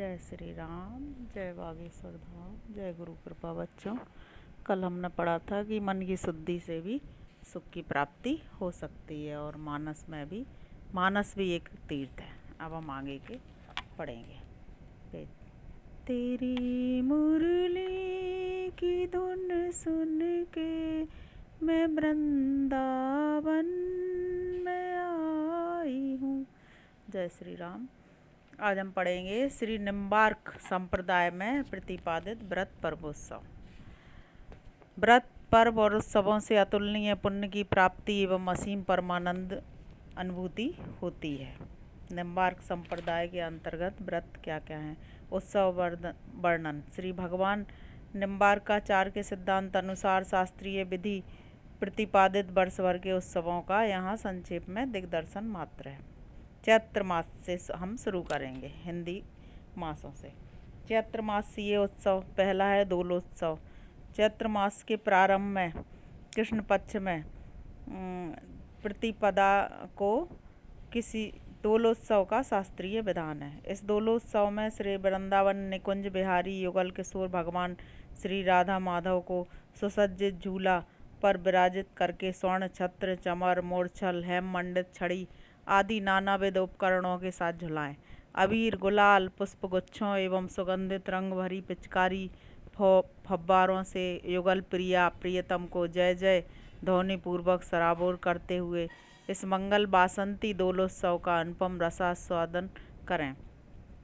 जय श्री राम, जय बागेश्वर धाम, जय गुरु कृपा। बच्चों, कल हमने पढ़ा था कि मन की शुद्धि से भी सुख की प्राप्ति हो सकती है और मानस भी एक तीर्थ है। अब हम आगे के पढ़ेंगे। तेरी मुरली की धुन सुन के मैं वृंदावन में आई हूँ। जय श्री राम। आज हम पढ़ेंगे श्री निम्बार्क संप्रदाय में प्रतिपादित व्रत पर्वोत्सव। व्रत पर्व और उत्सवों से अतुलनीय पुण्य की प्राप्ति एवं असीम परमानंद अनुभूति होती है। निम्बार्क संप्रदाय के अंतर्गत व्रत क्या क्या हैं? उत्सव वर्णन। श्री भगवान निम्बार्काचार्य के सिद्धांत अनुसार शास्त्रीय विधि प्रतिपादित वर्ष भर के उत्सवों का यहाँ संक्षेप में दिग्दर्शन मात्र है। चैत्र मास से हम शुरू करेंगे, हिंदी मासों से। चैत्र मासीय उत्सव पहला है दोलोत्सव। चैत्र मास के प्रारंभ में कृष्ण पक्ष में प्रतिपदा को किसी दोलोत्सव का शास्त्रीय विधान है। इस दोलोत्सव में श्री वृंदावन निकुंज बिहारी युगल किशोर भगवान श्री राधा माधव को सुसज्जित झूला पर विराजित करके स्वर्ण छत्र, चमर, मूर्छल, हेम मंडित छड़ी आदि नानाविध उपकरणों के साथ झुलाएं। अबीर, गुलाल, पुष्प गुच्छों एवं सुगंधित रंग भरी पिचकारी फव्वारों से युगल प्रिया प्रियतम को जय जय ध्वनि पूर्वक सराबोर करते हुए इस मंगल बासंती दोलोत्सव का अनुपम रसास्वादन करें।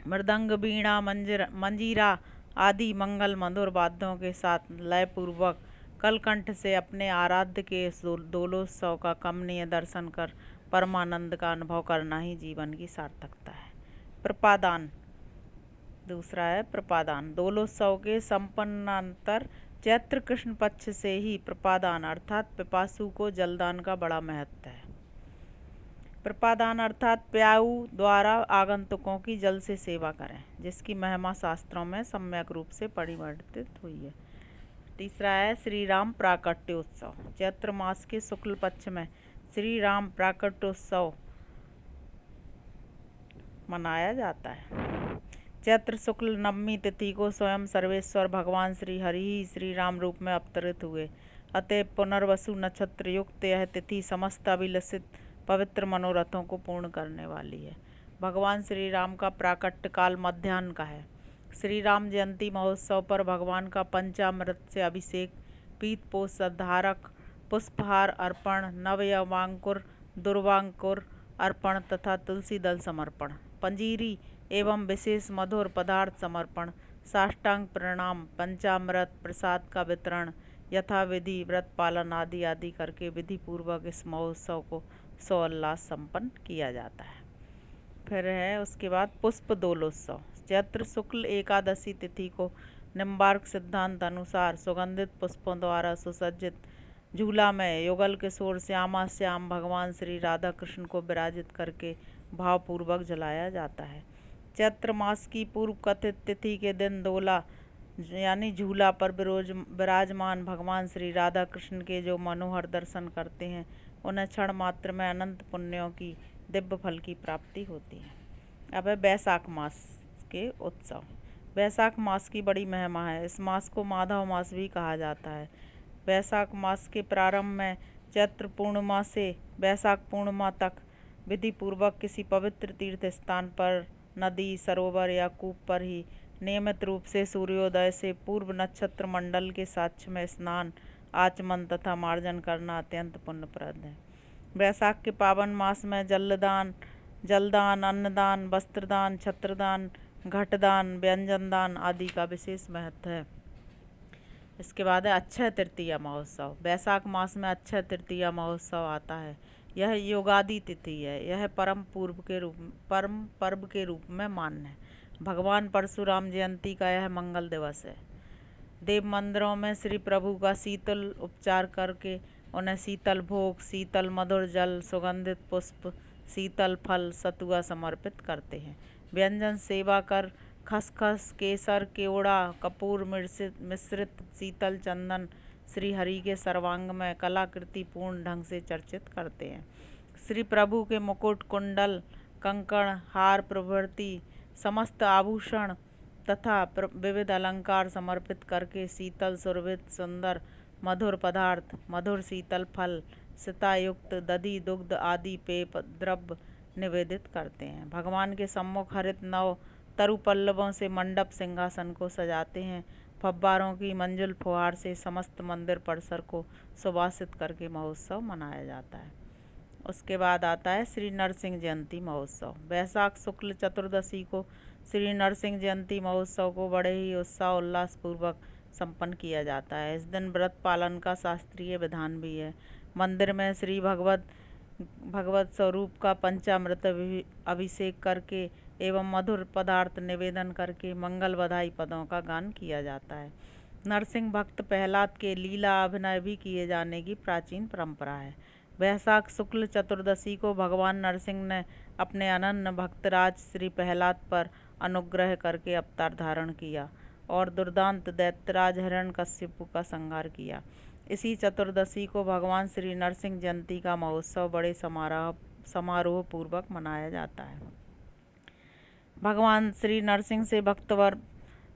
मृदंग, वीणा, मंजीरा आदि मंगल मधुर वाद्यों के साथ लय पूर्वक कलकंठ से अपने आराध्य के दोलोत्सव का कमनीय दर्शन कर परमानंद का अनुभव करना ही जीवन की सार्थकता है। प्रपादान। दूसरा है प्रपादान। दोलोत्सव के संपन्नांतर चैत्र कृष्ण पक्ष से ही प्रपादान अर्थात पिपासु को जलदान का बड़ा महत्व है। प्रपादान अर्थात प्याऊ द्वारा आगंतुकों की जल से सेवा करें, जिसकी महिमा शास्त्रों में सम्यक रूप से परिवर्तित हुई है। तीसरा है श्री राम प्राकट्योत्सव। चैत्र मास के शुक्ल पक्ष में श्री राम प्राकट्योत्सव मनाया जाता है। चैत्र शुक्ल नवमी तिथि को स्वयं सर्वेश्वर भगवान श्री हरि ही श्री राम रूप में अवतरित हुए। अतः पुनर्वसु नक्षत्र युक्त यह तिथि समस्त अभिलषित पवित्र मनोरथों को पूर्ण करने वाली है। भगवान श्री राम का प्राकट्य काल मध्याह्न का है। श्री राम जयंती महोत्सव पर भगवान का पंचामृत से अभिषेक, पीतपोष धारक, पुष्पहार अर्पण, नवयवांकुर दुर्वांकुर अर्पण तथा तुलसी दल समर्पण, पंजीरी एवं विशेष मधुर पदार्थ समर्पण, साष्टांग प्रणाम, पंचामृत प्रसाद का वितरण, यथाविधि व्रत पालन आदि आदि करके विधि पूर्वक इस महोत्सव को सोल्लास संपन्न किया जाता है। फिर है उसके बाद पुष्प दोलोत्सव। चैत्र शुक्ल एकादशी तिथि को निम्बार्क सिद्धांत अनुसार सुगंधित पुष्पों द्वारा सुसज्जित झूला में युगल किशोर श्यामा श्याम भगवान श्री राधा कृष्ण को विराजित करके भावपूर्वक जलाया जाता है। चैत्र मास की पूर्व कथित तिथि के दिन दोला यानी झूला पर विराजमान भगवान श्री राधा कृष्ण के जो मनोहर दर्शन करते हैं, उन्हें क्षण मात्र में अनंत पुण्यों की दिव्य फल की प्राप्ति होती है। अब है वैशाख मास के उत्सव। वैशाख मास की बड़ी महिमा है। इस मास को माधव मास भी कहा जाता है। वैशाख मास के प्रारंभ में चैत्र पूर्णिमा से वैशाख पूर्णिमा तक विधि पूर्वक किसी पवित्र तीर्थ स्थान पर, नदी, सरोवर या कूप पर ही नियमित रूप से सूर्योदय से पूर्व नक्षत्र मंडल के साक्ष्य में स्नान, आचमन तथा मार्जन करना अत्यंत पुण्यप्रद है। वैशाख के पावन मास में जलदान, अन्नदान, वस्त्रदान, छत्रदान, घटदान, व्यंजनदान आदि का विशेष महत्व है। इसके बाद है अक्षय तृतीया महोत्सव। वैशाख मास में अक्षय तृतीया महोत्सव आता है। यह योगादि तिथि है। यह परम पर्व के रूप में मान्य है। भगवान परशुराम जयंती का यह मंगल दिवस है। देव मंदिरों में श्री प्रभु का शीतल उपचार करके उन्हें शीतल भोग, शीतल मधुर जल, सुगंधित पुष्प, शीतल फल, सतुआ समर्पित करते हैं। व्यंजन सेवा कर खसखस, केसर, केवड़ा, कपूर मिश्रित शीतल चंदन श्री हरि के सर्वांग में कलाकृति पूर्ण ढंग से चर्चित करते हैं। श्री प्रभु के मुकुट, कुंडल, कंकण, हार प्रभृति समस्त आभूषण तथा विविध अलंकार समर्पित करके शीतल सुरभित सुंदर मधुर पदार्थ, मधुर शीतल फल, सितायुक्त दधि दुग्ध आदि पेय द्रव्य निवेदित करते हैं। भगवान के सम्मुख हरित नव तरु पल्लवों से मंडप सिंहासन को सजाते हैं। फव्वारों की मंजुल फुहार से समस्त मंदिर परिसर को सुवासित करके महोत्सव मनाया जाता है। उसके बाद आता है श्री नरसिंह जयंती महोत्सव। वैशाख शुक्ल चतुर्दशी को श्री नरसिंह जयंती महोत्सव को बड़े ही उत्साह उल्लास पूर्वक संपन्न किया जाता है। इस दिन व्रत पालन का शास्त्रीय विधान भी है। मंदिर में श्री भगवत स्वरूप का पंचामृत अभिषेक करके एवं मधुर पदार्थ निवेदन करके मंगल बधाई पदों का गान किया जाता है। नरसिंह भक्त प्रहलाद के लीला अभिनय भी किए जाने की प्राचीन परंपरा है। वैशाख शुक्ल चतुर्दशी को भगवान नरसिंह ने अपने अनन्य भक्तराज श्री प्रहलाद पर अनुग्रह करके अवतार धारण किया और दुर्दांत दैत्यराज हिरण्यकश्यप का संहार किया। इसी चतुर्दशी को भगवान श्री नरसिंह जयंती का महोत्सव बड़े समारोह पूर्वक मनाया जाता है। भगवान श्री नरसिंह से भक्तवर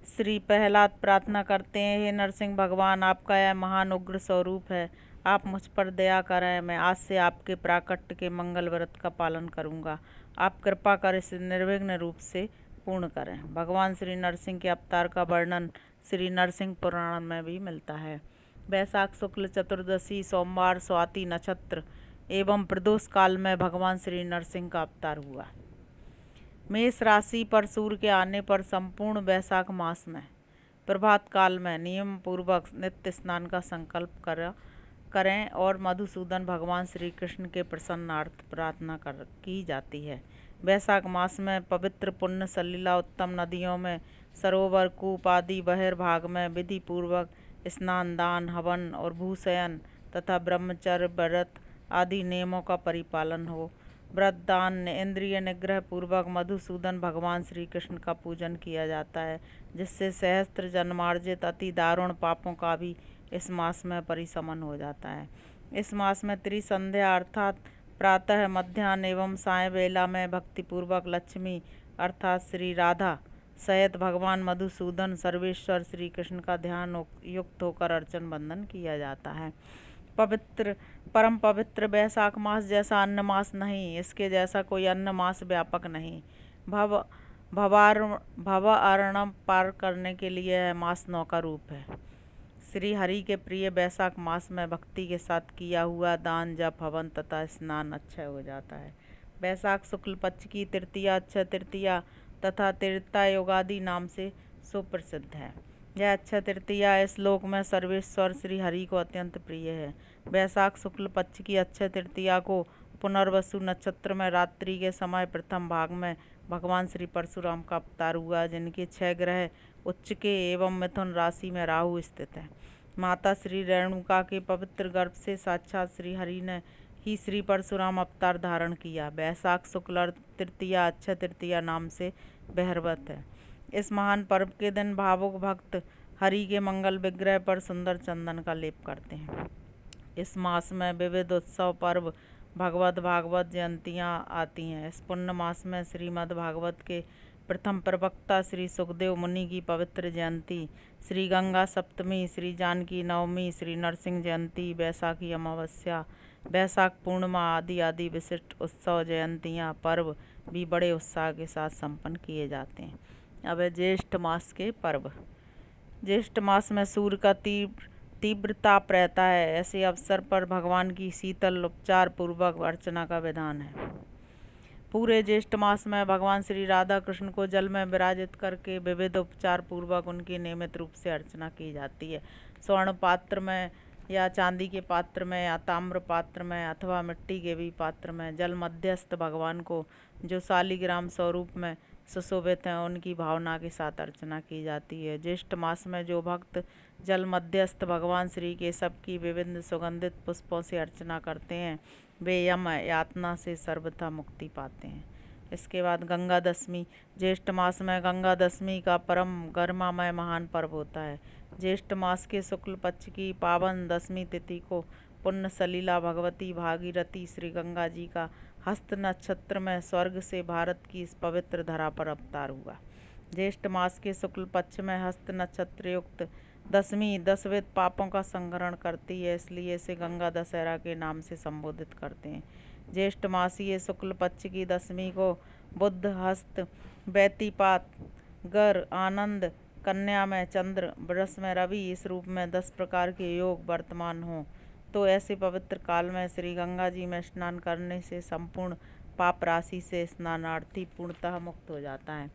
श्री प्रहलाद प्रार्थना करते हैं, हे नरसिंह भगवान, आपका यह महान उग्र स्वरूप है, आप मुझ पर दया करें। मैं आज से आपके प्राकट्य के मंगल व्रत का पालन करूंगा। आप कृपा कर इसे निर्विघ्न रूप से पूर्ण करें। भगवान श्री नरसिंह के अवतार का वर्णन श्री नरसिंह पुराण में भी मिलता है। वैशाख शुक्ल चतुर्दशी सोमवार स्वाति नक्षत्र एवं प्रदोष काल में भगवान श्री नरसिंह का अवतार हुआ। मेष राशि पर सूर्य के आने पर संपूर्ण वैशाख मास में प्रभात काल में नियम पूर्वक नित्य स्नान का संकल्प करें और मधुसूदन भगवान श्री कृष्ण के प्रसन्नार्थ प्रार्थना की जाती है। वैशाख मास में पवित्र पुण्य सलिला उत्तम नदियों में सरोवर कूप आदि बहिर्भाग में विधि पूर्वक स्नान दान हवन और भूशयन तथा ब्रह्मचर्य व्रत आदि नियमों का परिपालन हो। व्रत दान इंद्रिय निग्रह पूर्वक मधुसूदन भगवान श्री कृष्ण का पूजन किया जाता है, जिससे सहस्त्र जन्मार्जित अति दारुण पापों का भी इस मास में परिशमन हो जाता है। इस मास में त्रिसंध्या अर्थात प्रातः मध्याह्न एवं साय वेला में भक्तिपूर्वक लक्ष्मी अर्थात श्री राधा सहित भगवान मधुसूदन सर्वेश्वर श्री कृष्ण का ध्यान युक्त होकर अर्चन बंदन किया जाता है। परम पवित्र वैशाख मास जैसा अन्य मास नहीं, इसके जैसा कोई अन्य मास व्यापक नहीं। भव अर्णव पार करने के लिए यह मास नौका रूप है। श्री हरि के प्रिय वैशाख मास में भक्ति के साथ किया हुआ दान जप हवन तथा स्नान अक्षय हो जाता है। वैशाख शुक्ल पक्ष की तृतीया अक्षय तृतीया तथा तृतीया योगादि नाम से सुप्रसिद्ध है। यह अक्षय तृतीया इस लोक में सर्वेश्वर श्री हरि को अत्यंत प्रिय है। वैशाख शुक्ल पक्ष की अक्षय तृतीया को पुनर्वसु नक्षत्र में रात्रि के समय प्रथम भाग में भगवान श्री परशुराम का अवतार हुआ, जिनके 6 ग्रह उच्च के एवं मिथुन राशि में राहु स्थित है। माता श्री रेणुका के पवित्र गर्भ से साक्षात श्री हरि ने ही श्री परशुराम अवतार धारण किया। वैशाख शुक्ल तृतीया अक्षय तृतीया नाम से बहिर्भूत है। इस महान पर्व के दिन भावुक भक्त हरि के मंगल विग्रह पर सुंदर चंदन का लेप करते हैं। इस मास में विविध उत्सव पर्व भागवत जयंतियाँ आती हैं। इस पुण्य मास में श्रीमद् भागवत के प्रथम प्रवक्ता श्री सुखदेव मुनि की पवित्र जयंती, श्री गंगा सप्तमी, श्री जानकी नवमी, श्री नरसिंह जयंती, बैसाखी अमावस्या, बैसाख पूर्णिमा आदि विशिष्ट उत्सव जयंतियाँ पर्व भी बड़े उत्साह के साथ संपन्न किए जाते हैं। अब है ज्येष्ठ मास के पर्व। ज्येष्ठ मास में सूर्य का तीव्र ताप रहता है। ऐसे अवसर पर भगवान की शीतल उपचार पूर्वक अर्चना का विधान है। पूरे ज्येष्ठ मास में भगवान श्री राधा कृष्ण को जल में विराजित करके विविध उपचार पूर्वक उनकी नियमित रूप से अर्चना की जाती है। स्वर्ण पात्र में या चांदी के पात्र में या ताम्र पात्र में अथवा मिट्टी के भी पात्र में जल मध्यस्थ भगवान को जो शालिग्राम स्वरूप में सुशोभित हैं उनकी भावना के साथ अर्चना की जाती है। ज्येष्ठ मास में जो भक्त जल मध्यस्थ भगवान श्री केशव की विभिन्न सुगंधित पुष्पों से अर्चना करते हैं वे यम यातना से सर्वथा मुक्ति पाते हैं। इसके बाद गंगा दशमी। ज्येष्ठ मास में गंगा दशमी का परम गरिमामय महान पर्व होता है। ज्येष्ठ मास के शुक्ल पक्ष की पावन दशमी तिथि को पुण्य सलिला भगवती भागीरथी श्री गंगा जी का हस्त नक्षत्र में स्वर्ग से भारत की इस पवित्र धरा पर अवतार हुआ। ज्येष्ठ मास के शुक्ल पक्ष में हस्त नक्षत्र युक्त दशमी 10 पापों का संहरण करती है, इसलिए इसे गंगा दशहरा के नाम से संबोधित करते हैं। ज्येष्ठ मासीय शुक्ल पक्ष की दशमी को बुध, हस्त, व्यतिपात, गर, आनंद, कन्या में चंद्र, वृष में रवि इस रूप में 10 प्रकार के योग वर्तमान हों तो ऐसे पवित्र काल में श्री गंगा जी में स्नान करने से संपूर्ण पाप राशि से स्नानार्थी पूर्णतः मुक्त हो जाता है।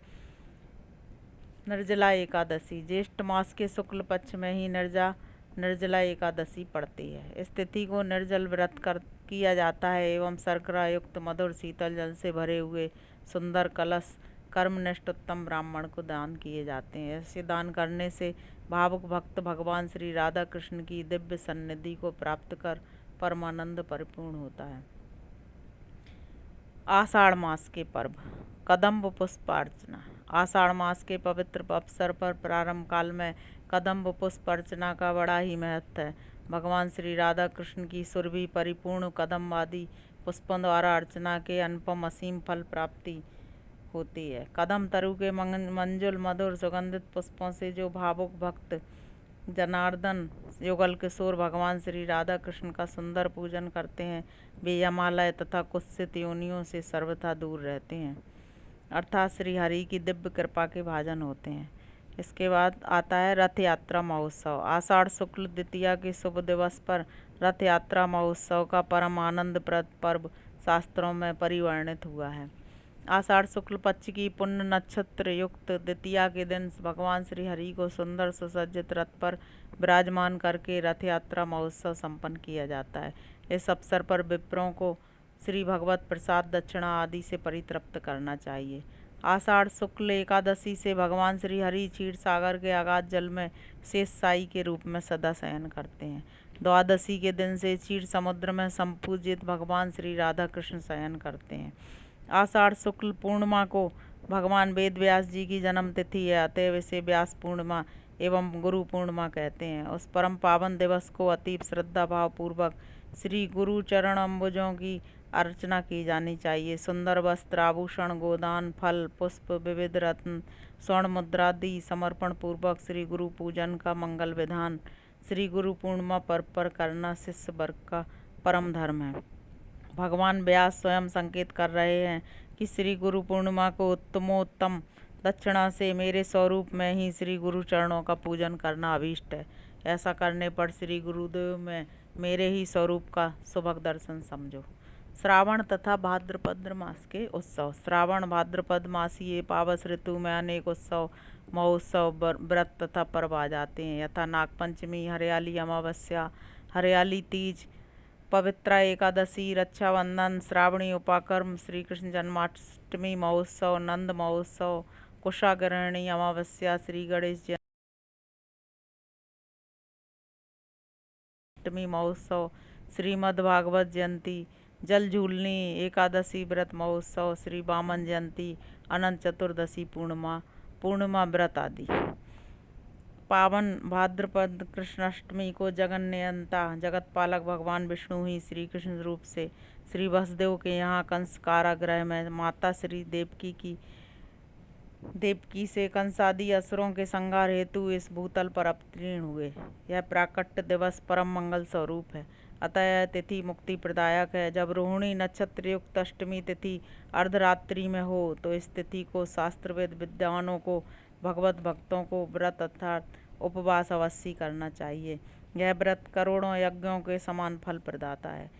निर्जला एकादशी ज्येष्ठ मास के शुक्ल पक्ष में ही निर्जला एकादशी पड़ती है। इस तिथि को निर्जल व्रत किया जाता है एवं शर्करा युक्त मधुर शीतल जल से भरे हुए सुंदर कलश कर्मनिष्ठ उत्तम ब्राह्मण को दान किए जाते हैं। ऐसे दान करने से भावुक भक्त भगवान श्री राधा कृष्ण की दिव्य सन्निधि को प्राप्त कर परमानंद परिपूर्ण होता है। आषाढ़ मास के पर्व कदम्ब पुष्पार्चना। आषाढ़ मास के पवित्र अवसर पर प्रारंभ काल में कदम्ब पुष्प अर्चना का बड़ा ही महत्व है। भगवान श्री राधा कृष्ण की सुरभि परिपूर्ण कदम्ब आदि पुष्पों द्वारा अर्चना के अनुपम असीम फल प्राप्ति होती है। कदम तरु के मंजुल मधुर सुगंधित पुष्पों से जो भावुक भक्त जनार्दन युगल किशोर भगवान श्री राधा कृष्ण का सुंदर पूजन करते हैं, वे यमालय तथा कुत्सित योनियों से सर्वथा दूर रहते हैं, अर्थात श्री हरि की दिव्य कृपा के भाजन होते हैं। इसके बाद आता है रथ यात्रा महोत्सव। आषाढ़ शुक्ल द्वितीया के शुभ दिवस पर रथ यात्रा महोत्सव का परम आनंदप्रद पर्व शास्त्रों में परिवर्णित हुआ है। आषाढ़ शुक्ल पक्ष की पुण्य नक्षत्र युक्त द्वितीया के दिन भगवान श्री हरि को सुंदर सुसज्जित रथ पर विराजमान करके रथ यात्रा महोत्सव संपन्न किया जाता है। इस अवसर पर विप्रों को श्री भगवत प्रसाद दक्षिणा आदि से परितृप्त करना चाहिए। आषाढ़ शुक्ल एकादशी से भगवान श्री हरि क्षीर सागर के अगाध जल में शेष साई के रूप में सदा शयन करते हैं। द्वादशी के दिन से क्षीर समुद्र में संपूजित भगवान श्री राधा कृष्ण शयन करते हैं। आषाढ़ शुक्ल पूर्णिमा को भगवान वेद व्यास जी की जन्म तिथि है, अतएव इसे व्यास पूर्णिमा एवं गुरु पूर्णिमा कहते हैं। उस परम पावन दिवस को अतीब श्रद्धा भाव पूर्वक श्री गुरु चरण अम्बुजों की अर्चना की जानी चाहिए। सुंदर वस्त्र, आभूषण, गोदान, फल, पुष्प, विविध रत्न, स्वर्ण मुद्रादि समर्पण पूर्वक श्री गुरु पूजन का मंगल विधान श्री गुरु पूर्णिमा पर्व पर करना शिष्य वर्ग का परम धर्म है। भगवान व्यास स्वयं संकेत कर रहे हैं कि श्री गुरु पूर्णिमा को उत्तमोत्तम दक्षिणा से मेरे स्वरूप में ही श्री गुरु चरणों का पूजन करना अभीष्ट है। ऐसा करने पर श्री गुरुदेव में मेरे ही स्वरूप का सुभग दर्शन समझो। श्रावण तथा भाद्रपद मास के उत्सव। श्रावण भाद्रपद मासीय पावस ऋतु में अनेक उत्सव महोत्सव व्रत तथा पर्व आ जाते हैं, यथा नागपंचमी, हरियाली अमावस्या, हरियाली तीज, पवित्रा एकादशी, रक्षाबंधन, श्रावणी उपाकर्म, श्री कृष्ण जन्माष्टमी महोत्सव, नंद महोत्सव, कुशाग्रहणी अमावस्या, श्री गणेश जन्माष्टमी महोत्सव, श्रीमद्भागवत जयंती, जल झूलनी एकादशी व्रत महोत्सव, श्री वामन जयंती, अनंत चतुर्दशी पूर्णिमा व्रत आदि। पावन भाद्रपद कृष्णाष्टमी को जगन्नियंता जगत पालक भगवान विष्णु ही श्री कृष्ण रूप से श्री वसुदेव के यहाँ कंस कारागृह में माता श्री देवकी से कंसादि असुरों के संहार हेतु इस भूतल पर अवतीर्ण हुए। यह प्राकट्य दिवस परम मंगल स्वरूप है, अतः यह तिथि मुक्ति प्रदायक है। जब रोहिणी नक्षत्र युक्त अष्टमी तिथि अर्धरात्रि में हो तो इस तिथि को शास्त्रवेद विद्वानों को भगवत भक्तों को व्रत अर्थात उपवास अवश्य करना चाहिए। यह व्रत करोड़ों यज्ञों के समान फल प्रदाता है।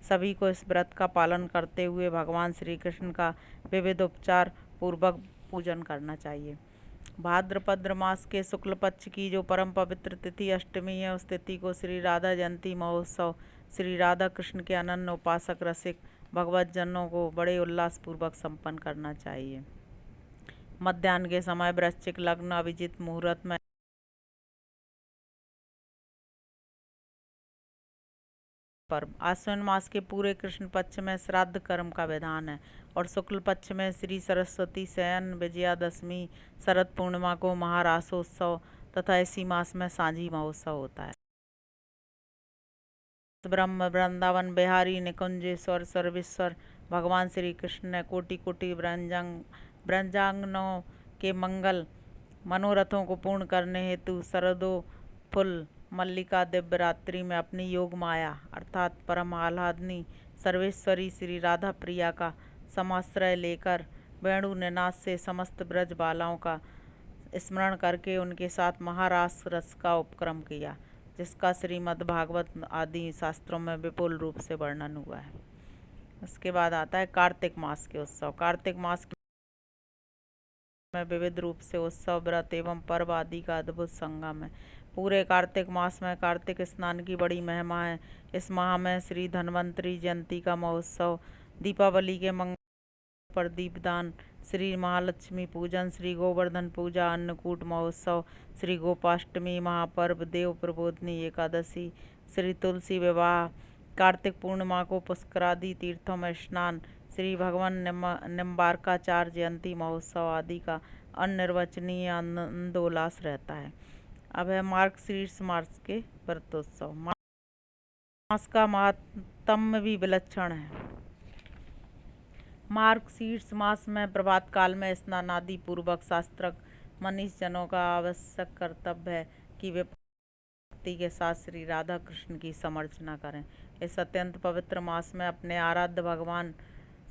सभी को इस व्रत का पालन करते हुए भगवान श्री कृष्ण का विविध उपचार पूर्वक पूजन करना चाहिए। भाद्रपद मास के शुक्ल पक्ष की जो परम पवित्र तिथि अष्टमी है, उस तिथि को श्री राधा जयंती महोत्सव श्री राधा कृष्ण के अनन्य उपासक रसिक भगवत जनों को बड़े उल्लास पूर्वक संपन्न करना चाहिए। मध्याह्न के समय वृश्चिक लग्न अभिजित मुहूर्त में पर्व। आश्विन मास के पूरे कृष्ण पक्ष में श्राद्ध कर्म का विधान है और शुक्ल पक्ष में श्री सरस्वती शयन, विजयादशमी, शरद पूर्णिमा को महारासोत्सव तथा इसी मास में सांझी महोत्सव होता है। ब्रह्म वृंदावन बिहारी निकुंजेश्वर सर्वेश्वर भगवान श्री कृष्ण ने कोटि कोटि ब्रजांगनों के मंगल मनोरथों को पूर्ण करने हेतु सरदो फुल मल्लिका दिव्य रात्रि में अपनी योग माया अर्थात परम आह्लादनी सर्वेश्वरी श्री राधा प्रिया का समाश्रय लेकर वेणु निनाद से समस्त ब्रज बालाओं का स्मरण करके उनके साथ महारास रस का उपक्रम किया, जिसका श्रीमद् भागवत आदि शास्त्रों में विपुल रूप से वर्णन हुआ है। उसके बाद आता है कार्तिक मास के उत्सव। कार्तिक मास में विविध रूप से उत्सव व्रत एवं पर्व आदि का अद्भुत संगम है। पूरे कार्तिक मास में कार्तिक स्नान की बड़ी महिमा है। इस माह में श्री धन्वंतरी जयंती का महोत्सव, दीपावली के मंगल पर दीपदान, श्री महालक्ष्मी पूजन, श्री गोवर्धन पूजा, अन्नकूट महोत्सव, श्री गोपाष्टमी महापर्व, देव प्रबोधनी एकादशी, श्री तुलसी विवाह, कार्तिक पूर्णिमा को पुष्करादि तीर्थों में स्नान, श्री भगवान निम्बार्काचार्य जयंती महोत्सव आदि का अनिर्वचनीय आनंदोल्लास रहता है। अब है मार्गशीर्ष मास के व्रतोत्सव। मास का महात्म्य भी विलक्षण है। मार्गशीर्ष मास में प्रभात काल में स्नान आदि पूर्वक शास्त्रक मनीष जनों का आवश्यक कर्तव्य है कि वे भक्ति के साथ श्री राधा कृष्ण की समर्चना करें। इस अत्यंत पवित्र मास में अपने आराध्य भगवान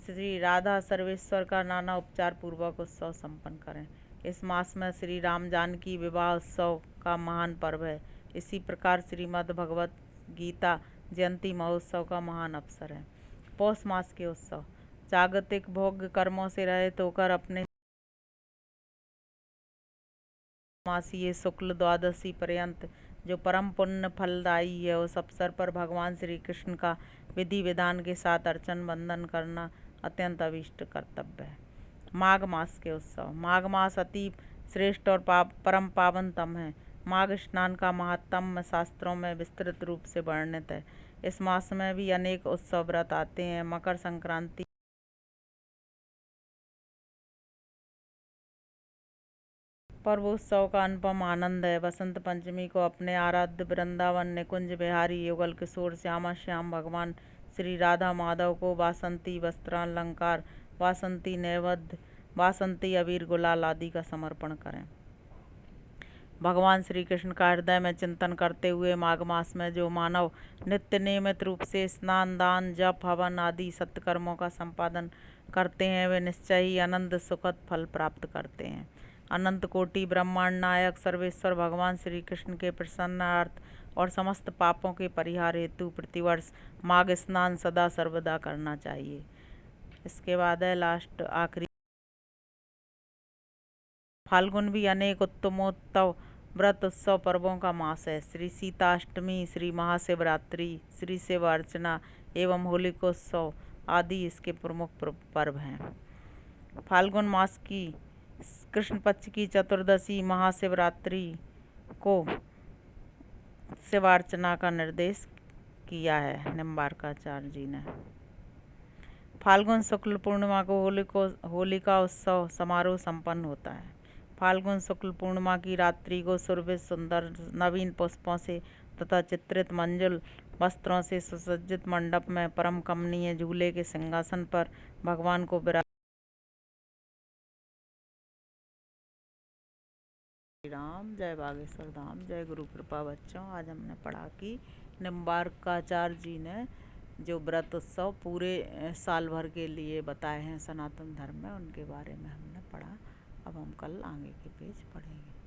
श्री राधा सर्वेश्वर का नाना उपचार पूर्वक उत्सव संपन्न करें। इस मास में श्री राम जानकी विवाह उत्सव का महान पर्व है। इसी प्रकार श्रीमद् भगवत गीता जयंती महोत्सव का महान अवसर है। पौष मास के उत्सव। जागतिक भोग्य कर्मों से रहित होकर अपने मासीय शुक्ल द्वादशी पर्यंत जो परम पुण्य फलदायी है, उस अवसर पर भगवान श्री कृष्ण का विधि विधान के साथ अर्चन वंदन करना अत्यंत अभीष्ट कर्तव्य है। माघ मास के उत्सव। माघ मास अति श्रेष्ठ और परम पावनतम है। माघ स्नान का महात्म्य शास्त्रों में विस्तृत रूप से वर्णित है। इस मास में भी अनेक उत्सव व्रत आते हैं। मकर संक्रांति पर्वोत्सव का अनुपम आनंद है। बसंत पंचमी को अपने आराध्य वृंदावन निकुंज बिहारी युगल किशोर श्यामा श्याम भगवान श्री राधा माधव को वासंती वस्त्रालंकार, वासंती नैवेद्य, वासंती अबीर गुलाल आदि का समर्पण करें। भगवान श्री कृष्ण का हृदय में चिंतन करते हुए माघ मास में जो मानव नित्य नियमित रूप से स्नान, दान, जप, हवन आदि सत्कर्मों का संपादन करते हैं, वे निश्चय ही आनंद सुखद फल प्राप्त करते हैं। अनंत कोटि ब्रह्मांड नायक सर्वेश्वर भगवान श्री कृष्ण के प्रसन्नार्थ और समस्त पापों के परिहार हेतु प्रतिवर्ष माघ स्नान सदा सर्वदा करना चाहिए। इसके बाद है लास्ट आखिरी फाल्गुन भी अनेक उत्तमोत्तम व्रत उत्सव पर्वों का मास है। श्री सीताष्टमी, श्री महाशिवरात्रि, श्री शिव अर्चना एवं होलिकोत्सव आदि इसके प्रमुख पर्व हैं। फाल्गुन मास की कृष्ण पक्ष की चतुर्दशी महाशिवरात्रि को शिवार्चना का निर्देश किया है निम्बार्काचार्य जी ने। फाल्गुन शुक्ल पूर्णिमा को होलिका उत्सव समारोह संपन्न होता है। फाल्गुन शुक्ल पूर्णिमा की रात्रि को सुरभित सुंदर नवीन पुष्पों से तथा चित्रित मंजुल वस्त्रों से सुसज्जित मंडप में परम कमनीय झूले के सिंहासन पर भगवान को राम। जय बागेश्वर धाम, जय गुरु कृपा। बच्चों, आज हमने पढ़ा कि निम्बार्काचार्य जी ने जो व्रत उत्सव पूरे साल भर के लिए बताए हैं सनातन धर्म में, उनके बारे में हमने पढ़ा। अब हम कल आगे के पेज पढ़ेंगे।